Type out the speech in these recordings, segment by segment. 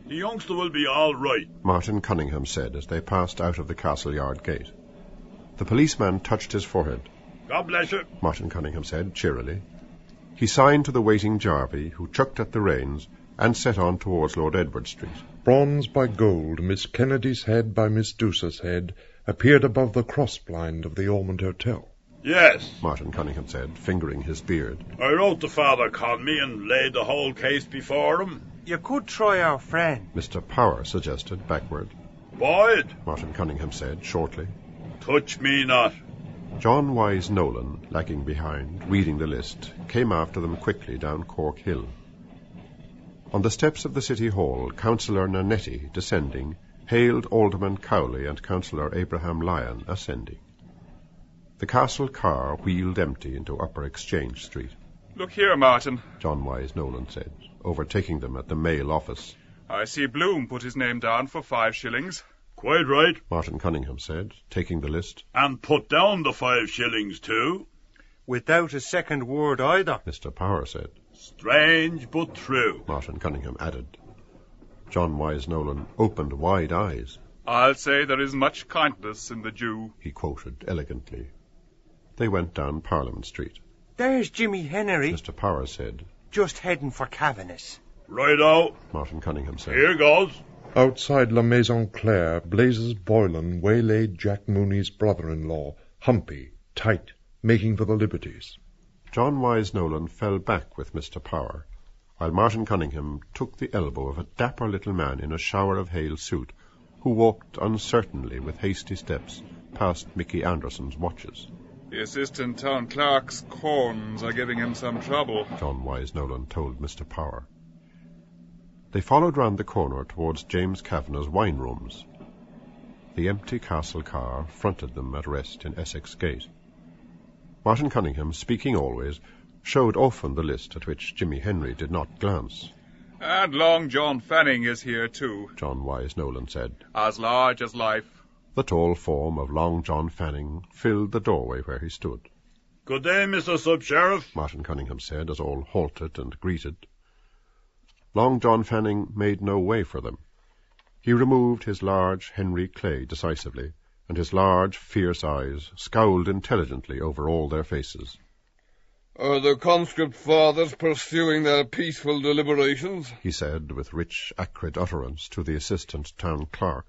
The youngster will be all right, Martin Cunningham said as they passed out of the castle yard gate. The policeman touched his forehead. God bless you, Martin Cunningham said cheerily. He signed to the waiting Jarvey, who chucked at the reins and set on towards Lord Edward Street. Bronze by gold, Miss Kennedy's head by Miss Douce's head appeared above the cross-blind of the Ormond Hotel. Yes, Martin Cunningham said, fingering his beard. I wrote to Father Conmee and laid the whole case before him. You could try our friend. Mr. Power suggested backward. Boyd, Martin Cunningham said shortly. touch me not. John Wise Nolan, lagging behind, reading the list, came after them quickly down Cork Hill. On the steps of the City Hall, Councillor Nanetti, descending, hailed Alderman Cowley and Councillor Abraham Lyon, ascending. The castle car wheeled empty into Upper Exchange Street. Look here, Martin, John Wise Nolan said, overtaking them at the mail office. I see Bloom put his name down for 5 shillings. Quite right. Martin Cunningham said, taking the list. And put down the 5 shillings too. Without a second word either. Mr. Power said. Strange but true, Martin Cunningham added. John Wise Nolan opened wide eyes. I'll say there is much kindness in the Jew, he quoted elegantly. They went down Parliament Street. There's Jimmy Henry. Mr. Power said. Just heading for Cavaness. Right out. Martin Cunningham said. Here goes. Outside La Maison Claire, Blazes Boylan waylaid Jack Mooney's brother-in-law, Humpy, tight, making for the Liberties. John Wise Nolan fell back with Mr. Power, while Martin Cunningham took the elbow of a dapper little man in a shower of hail suit, who walked uncertainly with hasty steps past Mickey Anderson's watches. The assistant town clerk's corns are giving him some trouble, John Wise Nolan told Mr. Power. They followed round the corner towards James Kavanagh's wine rooms. The empty castle car fronted them at rest in Essex Gate. Martin Cunningham, speaking always, showed often the list at which Jimmy Henry did not glance. And Long John Fanning is here too, John Wise Nolan said. as large as life. The tall form of Long John Fanning filled the doorway where he stood. Good day, Mr. Sub-Sheriff, Martin Cunningham said, as all halted and greeted. Long John Fanning made no way for them. He removed his large Henry Clay decisively, and his large, fierce eyes scowled intelligently over all their faces. Are the conscript fathers pursuing their peaceful deliberations? He said, with rich, acrid utterance, to the assistant town clerk.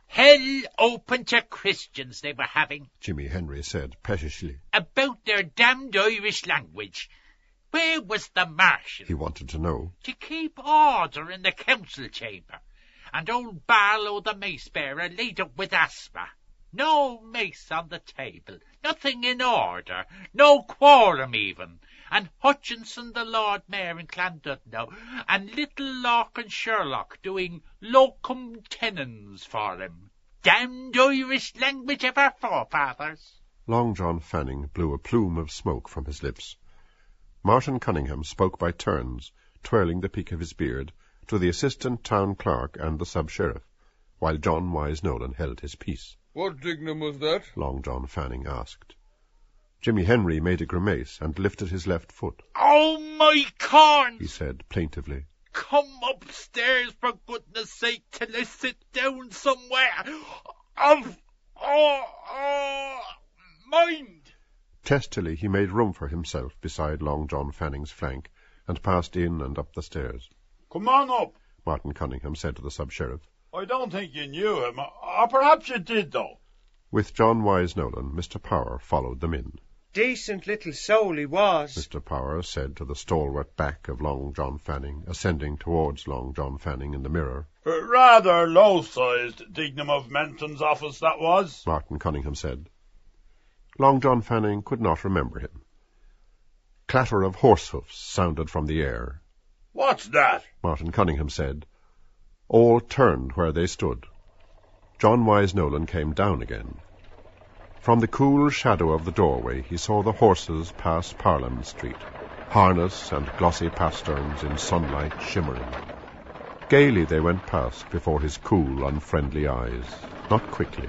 Hell open to Christians they were having, Jimmy Henry said pettishly. about their damned Irish language. Where was the marshal? He wanted to know. To keep order in the council chamber. And old Barlow the mace-bearer laid up with asthma. No mace on the table, nothing in order, no quorum even. And Hutchinson the Lord Mayor in Clondudno, and little Larkin Sherlock doing locum tenens for him. Damned Irish language of our forefathers. Long John Fanning blew a plume of smoke from his lips. Martin Cunningham spoke by turns, twirling the peak of his beard, to the assistant town clerk and the sub-sheriff, while John Wise Nolan held his peace. What dignum was that? Long John Fanning asked. Jimmy Henry made a grimace and lifted his left foot. Oh, my corns! He said plaintively. Come upstairs, for goodness sake, till I sit down somewhere. Mind! Testily he made room for himself beside Long John Fanning's flank, and passed in and up the stairs. Come on up. Martin Cunningham said to the sub-sheriff. I don't think you knew him, or perhaps you did, though. With John Wise Nolan, Mr. Power followed them in. Decent little soul he was. Mr. Power said to the stalwart back of Long John Fanning, ascending towards Long John Fanning in the mirror. Rather low-sized Dignam of Menton's office, that was, Martin Cunningham said. Long John Fanning could not remember him. Clatter of horse hoofs sounded from the air. What's that? Martin Cunningham said. All turned where they stood. John Wise Nolan came down again. From the cool shadow of the doorway he saw the horses pass Parliament Street, harness and glossy pasterns in sunlight shimmering. Gaily they went past before his cool, unfriendly eyes, not quickly.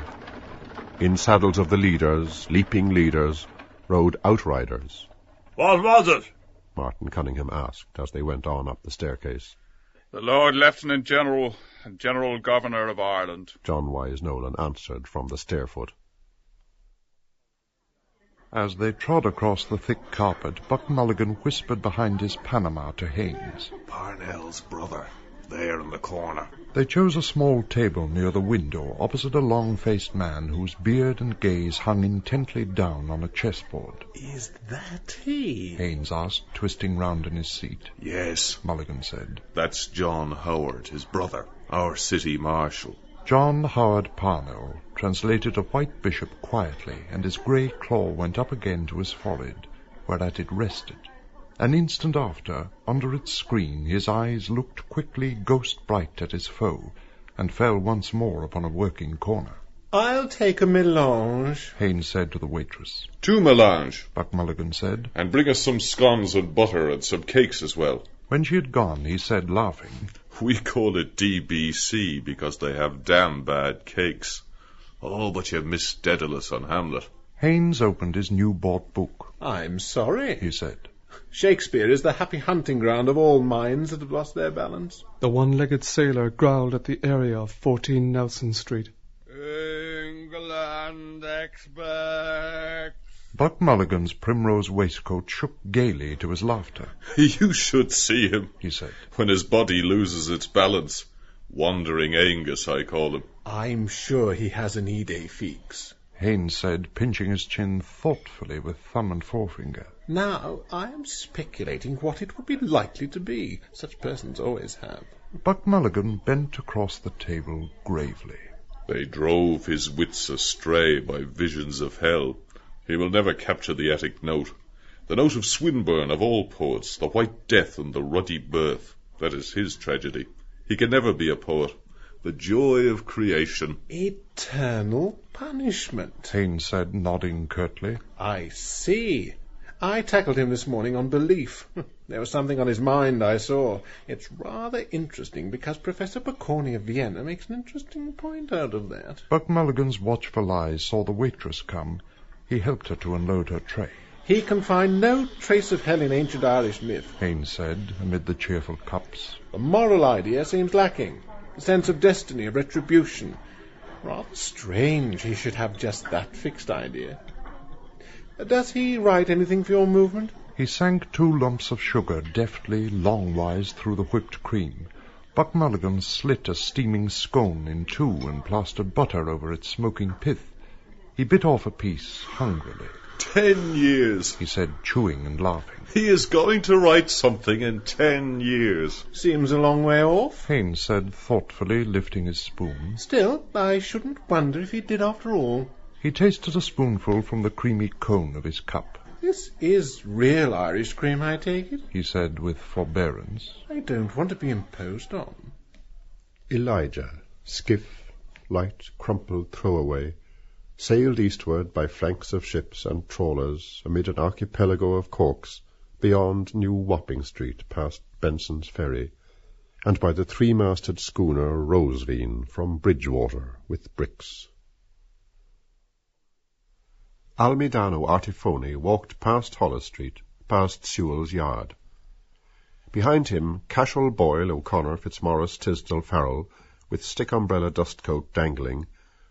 In saddles of the leaders, leaping leaders, rode outriders. What was it? Martin Cunningham asked as they went on up the staircase. The Lord Lieutenant General and General Governor of Ireland. John Wise Nolan answered from the stairfoot. As they trod across the thick carpet, Buck Mulligan whispered behind his Panama to Haines. Parnell's brother, there in the corner. They chose a small table near the window, opposite a long-faced man whose beard and gaze hung intently down on a chessboard. Is that he? Haines asked, twisting round in his seat. Yes, Mulligan said. That's John Howard, his brother, our city marshal. John Howard Parnell translated a white bishop quietly, and his grey claw went up again to his forehead, whereat it rested. An instant after, under its screen, his eyes looked quickly ghost-bright at his foe, and fell once more upon a working corner. "I'll take a melange," Haines said to the waitress. 2 melange, Buck Mulligan said. and bring us some scones and butter and some cakes as well. When she had gone, he said, laughing, We call it DBC because they have damn bad cakes. Oh, but you missed Dedalus on Hamlet. Haines opened his new-bought book. "I'm sorry," he said. "Shakespeare is the happy hunting ground of all minds that have lost their balance." The one-legged sailor growled at the area of 14 Nelson Street. England expects. Buck Mulligan's primrose waistcoat shook gaily to his laughter. You should see him, he said, when his body loses its balance. Wandering Angus, I call him. "I'm sure he has an idée fixe." Haines said, pinching his chin thoughtfully with thumb and forefinger. "Now, I am speculating what it would be likely to be. Such persons always have." Buck Mulligan bent across the table gravely. They drove his wits astray by visions of hell. He will never capture the Attic note. The note of Swinburne, of all poets, the White Death and the Ruddy Birth. That is his tragedy. He can never be a poet. The joy of creation. "Eternal punishment," Haines said, nodding curtly. "I see. I tackled him this morning on belief. There was something on his mind, I saw. It's rather interesting, because Professor Bocconi of Vienna makes an interesting point out of that." Buck Mulligan's watchful eyes saw the waitress come. He helped her to unload her tray. "He can find no trace of hell in ancient Irish myth," Haines said, amid the cheerful cups. "The moral idea seems lacking. The sense of destiny, of retribution. Rather strange he should have just that fixed idea. Does he write anything for your movement?" He sank 2 lumps of sugar deftly, longwise, through the whipped cream. Buck Mulligan slit a steaming scone in 2 and plastered butter over its smoking pith. He bit off a piece hungrily. 10 years, he said, chewing and laughing. He is going to write something in 10 years. "Seems a long way off," Haines said thoughtfully, lifting his spoon. "Still, I shouldn't wonder if he did after all." He tasted a spoonful from the creamy cone of his cup. "This is real Irish cream, I take it?" he said with forbearance. "I don't want to be imposed on." Elijah, skiff, light, crumpled throwaway, sailed eastward by flanks of ships and trawlers amid an archipelago of corks beyond New Wapping Street past Benson's Ferry, and by the 3-masted schooner Rosevine from Bridgewater with bricks. Almidano Artifoni walked past Holles Street, past Sewell's yard. Behind him, Cashel, Boyle, O'Connor, Fitzmaurice, Tisdall, Farrell, with stick-umbrella dustcoat dangling,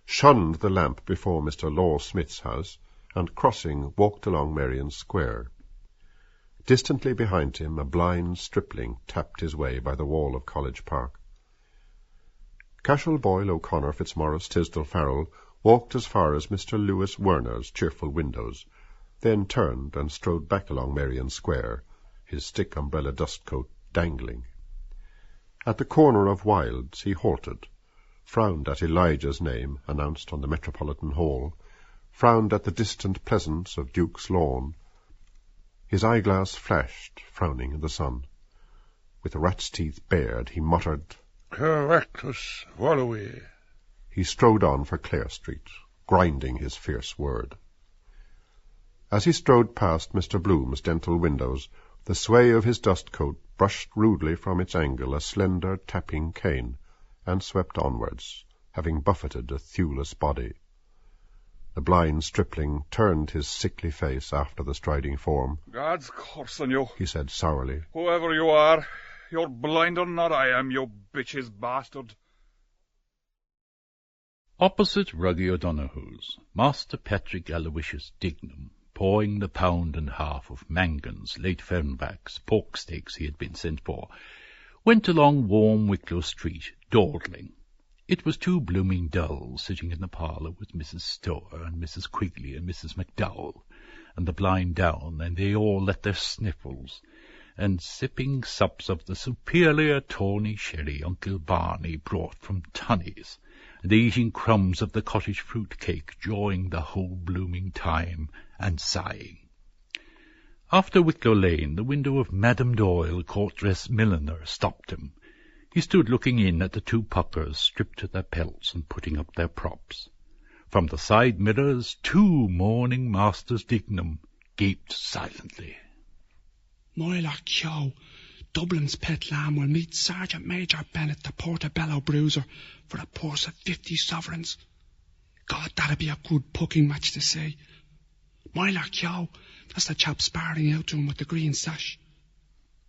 shunned the lamp before Mr. Law Smith's house, and, crossing, walked along Merrion Square. Distantly behind him, a blind stripling tapped his way by the wall of College Park. Cashel, Boyle, O'Connor, Fitzmaurice, Tisdall, Farrell walked as far as Mr. Lewis Werner's cheerful windows, then turned and strode back along Merrion Square, his stick-umbrella dustcoat dangling. At the corner of Wilde's he halted, frowned at Elijah's name announced on the Metropolitan Hall, frowned at the distant pleasance of Duke's Lawn. His eyeglass flashed, frowning in the sun. With the rat's teeth bared, he muttered, "Correctus volui." He strode on for Clare Street, grinding his fierce word. As he strode past Mr. Bloom's dental windows, the sway of his dustcoat brushed rudely from its angle a slender tapping cane, and swept onwards, having buffeted a thewless body. The blind stripling turned his sickly face after the striding form. "God's curse on you," he said sourly. "whoever you are. You're blinder than I am, you bitch's bastard. Opposite Ruggy O'Donoghue's, Master Patrick Aloysius Dignam, pawing the £1.5 of mangans, late fernbacks, pork steaks he had been sent for, went along warm Wicklow Street, dawdling. It was too blooming dull, sitting in the parlour with Mrs. Stower and Mrs. Quigley and Mrs. McDowell, and the blind down, and they all let their sniffles, and sipping sups of the superior tawny sherry Uncle Barney brought from Tunney's, and eating crumbs of the cottage fruit cake, joying the whole blooming time, and sighing. After Wicklow Lane, the window of Madame Doyle, court-dress milliner, stopped him. He stood looking in at the two puckers, stripped to their pelts and putting up their props. From the side mirrors, 2 mourning Masters Dignam gaped silently. Moila Kyo, Dublin's pet lamb, will meet Sergeant Major Bennett, the Portobello bruiser, for a purse of 50 sovereigns. God, that'd be a good pucking match to see. Moila Kyo, that's the chap sparring out to him with the green sash.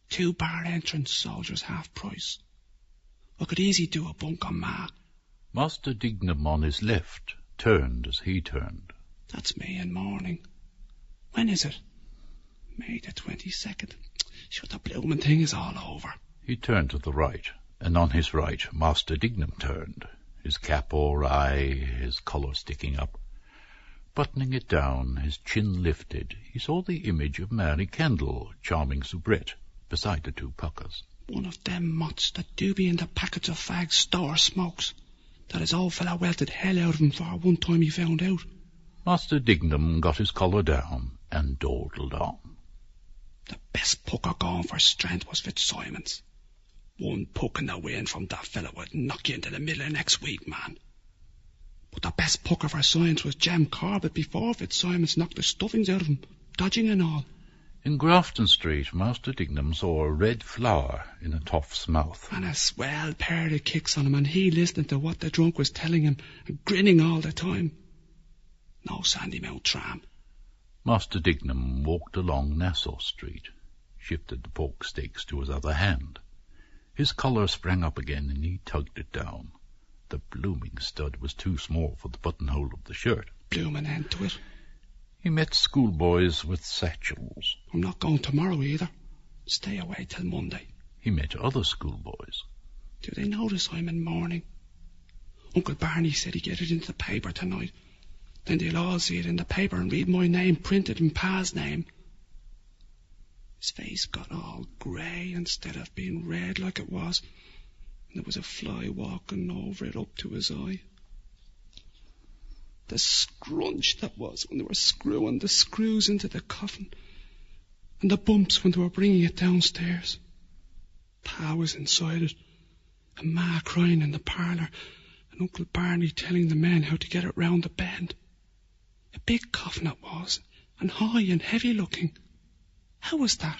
2 bar entrance, soldiers half price. I could easy do a bunk on Ma. Master Dignam on his left turned as he turned. That's me in mourning. When is it? May the 22nd. Sure, the blooming thing is all over. He turned to the right, and on his right Master Dignam turned, his cap awry, his collar sticking up. Buttoning it down, his chin lifted, he saw the image of Mary Kendall, charming soubrette, beside the 2 puckers. One of them mutts that do be in the packets of fags Store smokes, that his old fellow welted hell out of him for one time he found out. Master Dignam got his collar down and dawdled on. The best pucker going for strength was Fitzsimon's. 1 puck in the wind from that fellow would knock you into the middle of next week, man. But the best pucker for science was Jem Corbett before Fitzsimon's knocked the stuffings out of him, dodging and all. In Grafton Street, Master Dignam saw a red flower in a toff's mouth. And a swell pair of kicks on him, and he listening to what the drunk was telling him, and grinning all the time. No Sandymount tram. Master Dignam walked along Nassau Street, shifted the pork steaks to his other hand. His collar sprang up again, and he tugged it down. The blooming stud was too small for the buttonhole of the shirt. Blooming end to it. He met schoolboys with satchels. I'm not going tomorrow either. Stay away till Monday. He met other schoolboys. Do they notice I'm in mourning? Uncle Barney said he'd get it into the paper tonight. Then they'll all see it in the paper and read my name printed in Pa's name. His face got all grey instead of being red like it was, and there was a fly walking over it up to his eye. The scrunch that was when they were screwing the screws into the coffin, and the bumps when they were bringing it downstairs. Pa was inside it, and Ma crying in the parlour, and Uncle Barney telling the men how to get it round the bend. A big coffin it was, and high and heavy looking. How was that?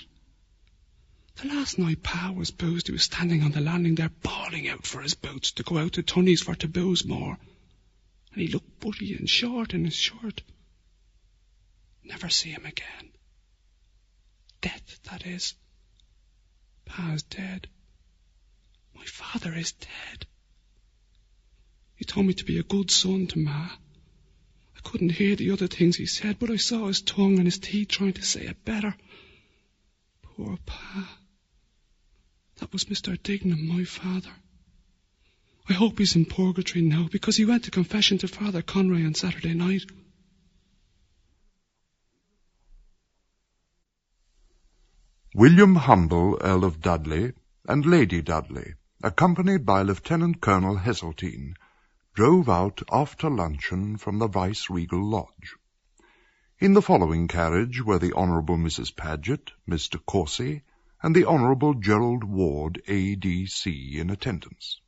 The last night Pa was boozed, he was standing on the landing there bawling out for his boots to go out to Tunney's for to booze more. And he looked butty and short in his shirt. Never see him again. Death, that is. Pa's dead. My father is dead. He told me to be a good son to Ma. I couldn't hear the other things he said, but I saw his tongue and his teeth trying to say it better. Poor Pa. That was Mr. Dignam, my father. I hope he's in purgatory now, because he went to confession to Father Conroy on Saturday night. William Humble, Earl of Dudley, and Lady Dudley, accompanied by Lieutenant Colonel Heseltine, drove out after luncheon from the Vice-Regal Lodge. In the following carriage were the Honourable Mrs. Paget, Mr. Corsey, and the Honourable Gerald Ward, A.D.C., in attendance.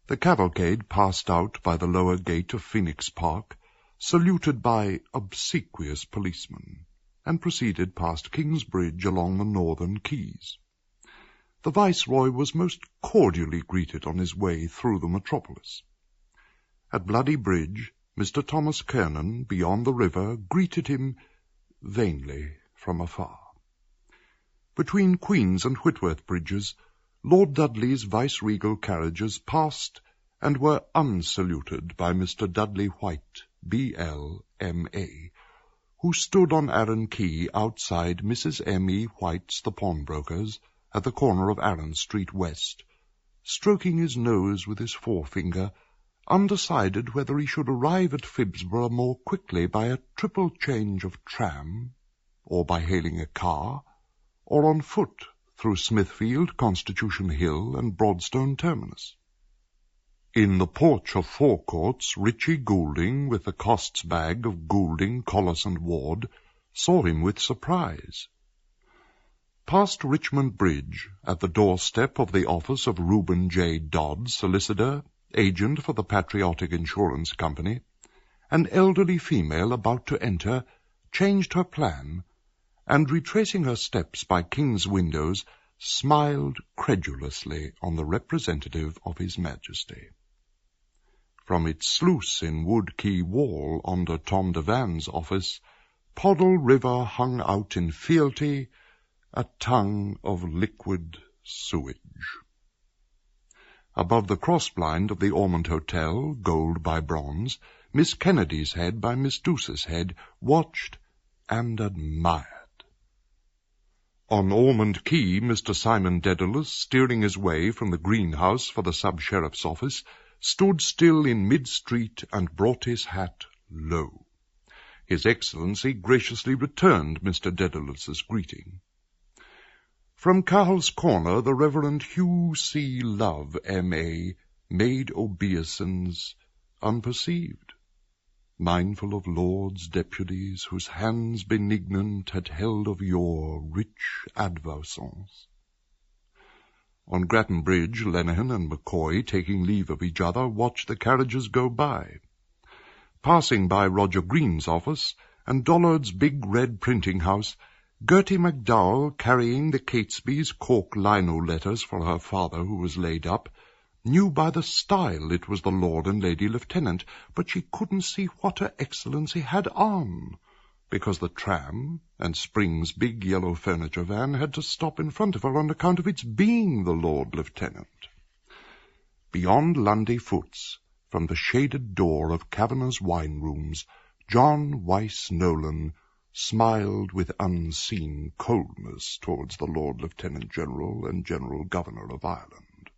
The cavalcade passed out by the lower gate of Phoenix Park, saluted by obsequious policemen, and proceeded past King's Bridge along the northern quays. The Viceroy was most cordially greeted on his way through the metropolis. At Bloody Bridge, Mr. Thomas Kernan, beyond the river, greeted him vainly from afar. between Queen's and Whitworth bridges, Lord Dudley's viceregal carriages passed and were unsaluted by Mr. Dudley White, B.L.M.A., who stood on Arran Quay outside Mrs. M.E. White's, the pawnbroker's, at the corner of Arran Street West, stroking his nose with his forefinger, undecided whether he should arrive at Phibsborough more quickly by a triple change of tram, or by hailing a car, or on foot through Smithfield, Constitution Hill, and Broadstone Terminus. In the porch of Forecourts, Richie Goulding, with the costs bag of Goulding, Collis and Ward, saw him with surprise. Past Richmond Bridge, at the doorstep of the office of Reuben J. Dodd, solicitor, agent for the Patriotic Insurance Company, an elderly female about to enter changed her plan, and retracing her steps by King's windows, smiled credulously on the representative of His Majesty. From its sluice in Wood Quay Wall under Tom Devan's office, Poddle River hung out in fealty, a tongue of liquid sewage. Above the cross-blind of the Ormond Hotel, gold by bronze, Miss Kennedy's head by Miss Douce's head, watched and admired. On Ormond Quay, Mr. Simon Dedalus, steering his way from the greenhouse for the sub-sheriff's office, stood still in mid-street and brought his hat low. His Excellency graciously returned Mr. Dedalus's greeting. From Carl's Corner, the Reverend Hugh C. Love, M.A., made obeisance unperceived, mindful of lords deputies whose hands benignant had held of yore rich advowsons. On Grattan Bridge, Lenihan and McCoy, taking leave of each other, watched the carriages go by. Passing by Roger Green's office and Dollard's big red printing house, Gertie MacDowell, carrying the Catesby's cork lino letters for her father who was laid up, knew by the style it was the Lord and Lady Lieutenant, but she couldn't see what Her Excellency had on, because the tram and Spring's big yellow furniture van had to stop in front of her on account of its being the Lord Lieutenant. Beyond Lundy Foots, from the shaded door of Kavanagh's wine rooms, John Wyse Nolan smiled with unseen coldness towards the Lord Lieutenant General and General Governor of Ireland.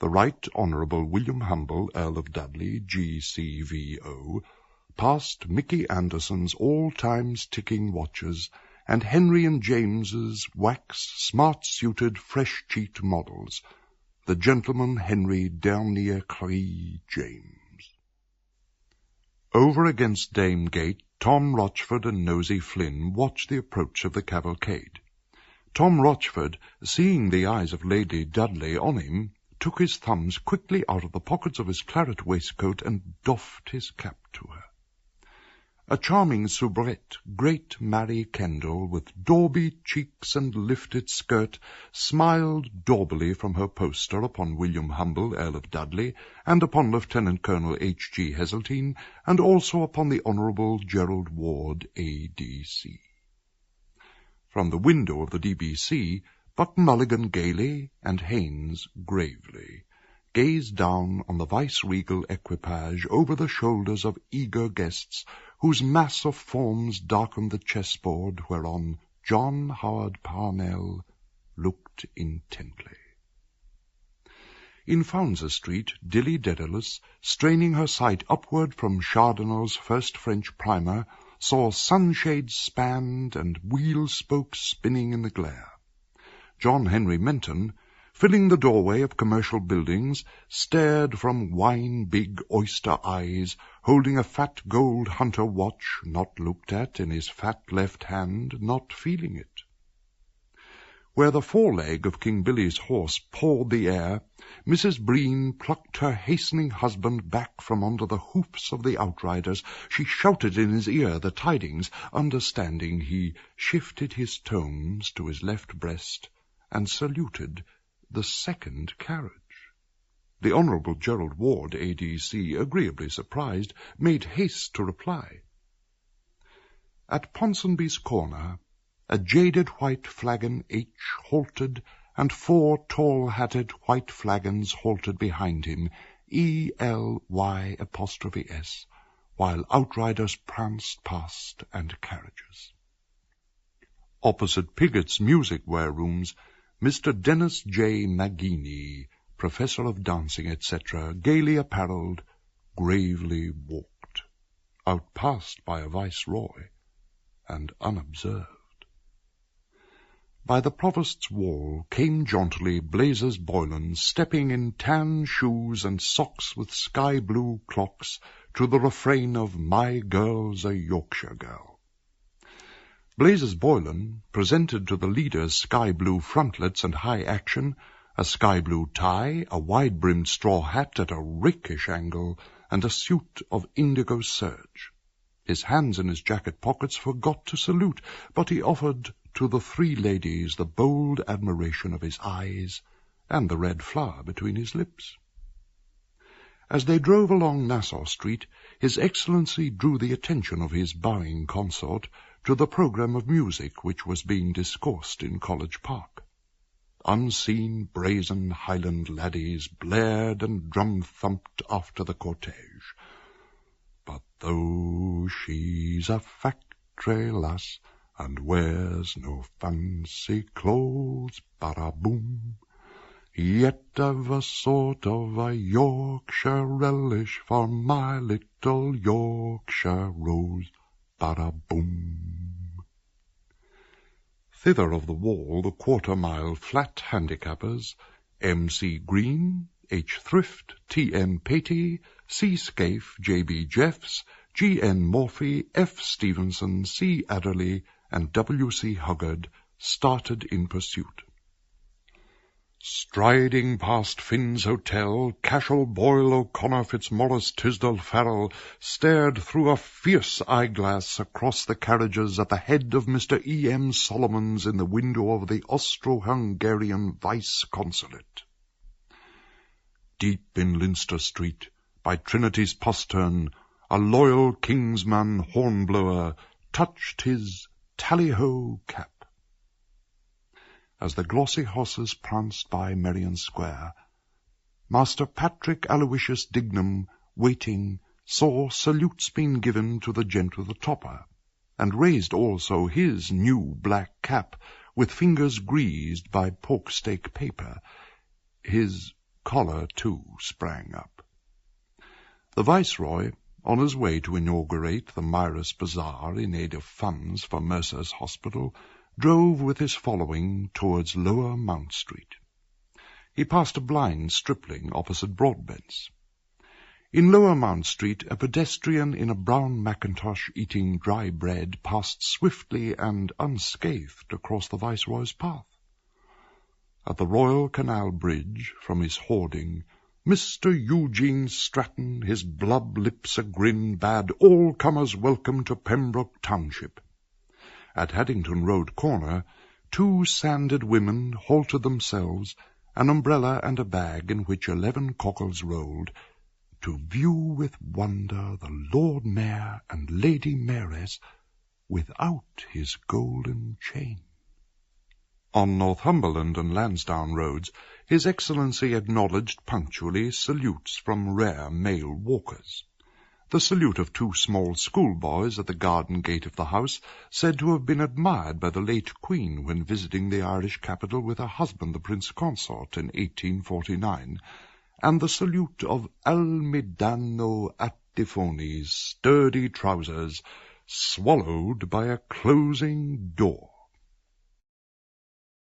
The Right Honourable William Humble, Earl of Dudley, G.C.V.O., passed Mickey Anderson's all-times ticking watches and Henry and James's wax, smart-suited, fresh-cheeked models, the gentleman Henry Dernier Cri James. Over against Dame Gate, Tom Rochford and Nosey Flynn watched the approach of the cavalcade. Tom Rochford, seeing the eyes of Lady Dudley on him, took his thumbs quickly out of the pockets of his claret waistcoat and doffed his cap to her. A charming soubrette, great Mary Kendall, with dauby cheeks and lifted skirt, smiled daubily from her poster upon William Humble, Earl of Dudley, and upon Lieutenant Colonel H.G. Heseltine, and also upon the Honourable Gerald Ward, A.D.C. From the window of the D.B.C., Buck Mulligan gaily and Haines gravely gazed down on the vice-regal equipage over the shoulders of eager guests whose mass of forms darkened the chessboard whereon John Howard Parnell looked intently. In Founsey Street, Dilly Dedalus, straining her sight upward from Chardonnel's first French primer, saw sunshades spanned and wheel-spokes spinning in the glare. John Henry Menton, filling the doorway of commercial buildings, stared from wine-big oyster eyes, holding a fat gold hunter watch, not looked at, in his fat left hand, not feeling it. Where the foreleg of King Billy's horse pawed the air, Mrs. Breen plucked her hastening husband back from under the hoofs of the outriders. She shouted in his ear the tidings, understanding he shifted his tones to his left breast and saluted the second carriage. The Honourable Gerald Ward, A.D.C., agreeably surprised, made haste to reply. At Ponsonby's corner, a jaded white flagon H halted, and 4 tall-hatted white flagons halted behind him, ELY', while outriders pranced past and carriages. Opposite Piggott's music warerooms, Mr. Dennis J. Nagini, professor of dancing, etc., gaily apparelled, gravely walked, outpassed by a viceroy, and unobserved. By the provost's wall came jauntily Blazes Boylan, stepping in tan shoes and socks with sky-blue clocks to the refrain of "My Girl's a Yorkshire Girl." Blazes Boylan presented to the leaders sky-blue frontlets and high action, a sky-blue tie, a wide-brimmed straw hat at a rakish angle, and a suit of indigo serge. His hands in his jacket pockets forgot to salute, but he offered to the 3 ladies the bold admiration of his eyes and the red flower between his lips. As they drove along Nassau Street, His Excellency drew the attention of his bowing consort to the programme of music which was being discoursed in College Park. Unseen brazen Highland laddies blared and drum-thumped after the cortege. But though she's a factory lass, and wears no fancy clothes, bara-boom, yet I've a sort of a Yorkshire relish for my little Yorkshire rose, bara-boom. Thither of the wall the quarter-mile flat handicappers, M.C. Green, H. Thrift, T.M. Patey, C. Scaife, J.B. Jeffs, G.N. Morphy, F. Stevenson, C. Adderley, and W.C. Huggard started in pursuit. Striding past Finn's Hotel, Cashel, Boyle, O'Connor, Fitzmaurice, Tisdall, Farrell stared through a fierce eyeglass across the carriages at the head of Mr. E.M. Solomons in the window of the Austro-Hungarian Vice-Consulate. Deep in Leinster Street, by Trinity's postern, a loyal Kingsman hornblower touched his tally-ho cap. As the glossy horses pranced by Merrion Square, Master Patrick Aloysius Dignam, waiting, saw salutes being given to the gent with the topper, and raised also his new black cap, with fingers greased by pork-steak paper. His collar, too, sprang up. The Viceroy, on his way to inaugurate the Mirus Bazaar in aid of funds for Mercer's Hospital, drove with his following towards Lower Mount Street. He passed a blind stripling opposite Broadbent's. In Lower Mount Street, a pedestrian in a brown mackintosh eating dry bread passed swiftly and unscathed across the Viceroy's path. At the Royal Canal Bridge, from his hoarding, Mr. Eugene Stratton, his blub lips a-grin, bade all comers welcome to Pembroke Township. At Haddington Road corner, 2 sanded women halted themselves, an umbrella and a bag in which 11 cockles rolled, to view with wonder the Lord Mayor and Lady Mayoress without his golden chain. On Northumberland and Lansdowne roads, His Excellency acknowledged punctually salutes from rare male walkers. The salute of 2 small schoolboys at the garden gate of the house, said to have been admired by the late Queen when visiting the Irish capital with her husband the Prince Consort in 1849, and the salute of Almidano Attifoni's sturdy trousers, swallowed by a closing door.